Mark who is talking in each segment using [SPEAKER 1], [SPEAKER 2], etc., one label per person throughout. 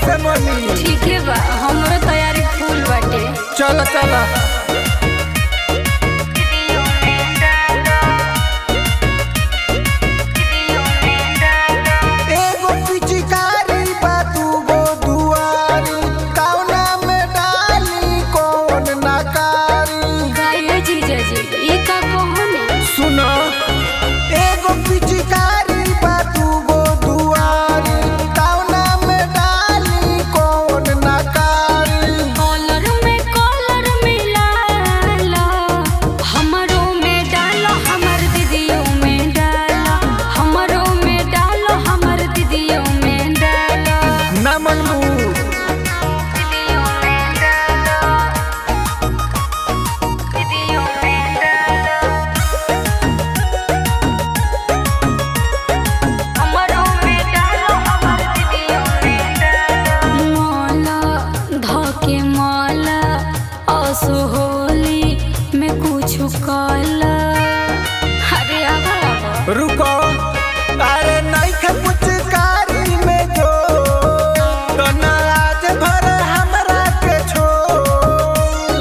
[SPEAKER 1] कैसे मनी?
[SPEAKER 2] ठीक है बा, हमरो तैयारी फूल बाटे।
[SPEAKER 1] चल चल एगो पिचकारी बा दूगो दुआरी, कौना में डाली कौन नाकारी?
[SPEAKER 2] गाये जीजा जी ई का कहने?
[SPEAKER 1] सुनो एगो पिचकारी बा दूगो दुआरी, कौना में डाली कौन नाकारी?
[SPEAKER 2] कॉलर मिला ला, हमरो में डालो हमर दीदियों में डालो, हमरो में डालो हमर दीदियों में डालो।
[SPEAKER 1] ना मनमू
[SPEAKER 2] दीदियों में डालो, दीदियों में डालो, हमरो में डालो हमर दीदियों में डालो। माला धके माला असोहली में कुछ काला। अरे आवा आवा
[SPEAKER 1] रुको, अरे नहीं खे पुचकारी में जो तो ना आज भर हमरा के छोड़।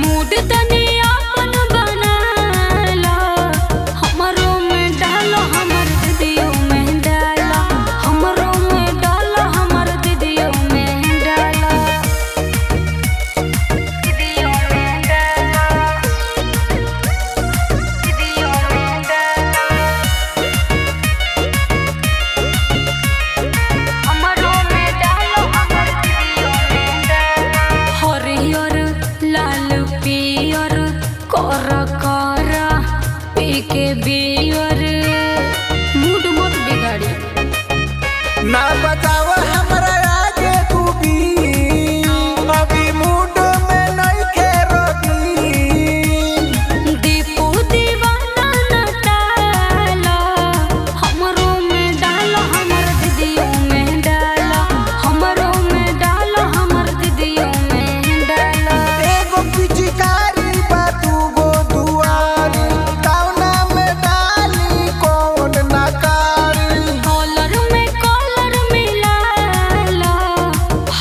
[SPEAKER 2] मूड तनी अपन बनाला, हमरो में डालो हमर दीदियों में डालो, हमरो में डालो हमर दीदियों में डालो, दीदियों में डालो, दीदियों में डालो, हमरो में डालो हमर दीदियों में डालो। हरियर लाल पियर कर कर पी के बियर, मूड मत बिगाड़ी।
[SPEAKER 1] ना बताव हमरा आगे तू भी, अभी मूड में नहीं खे रही।
[SPEAKER 2] दीपू दीवाना न डालो, हमरो में डालो हमर दीदियों में डालो, हमरो में डालो हमर दीदियों में डालो।
[SPEAKER 1] एगो पिचकारी बा दूगो दुआरी, कौना में डाली कौन नाकारी?
[SPEAKER 2] कॉलर मिला ला,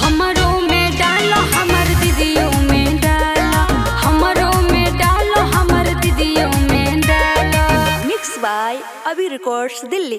[SPEAKER 2] हमरो में डालो हमर दीदियों में डालो, हमरो में डालो हमर दीदियों में डालो।
[SPEAKER 3] मिक्स बाय अभी रिकॉर्ड्स दिल्ली।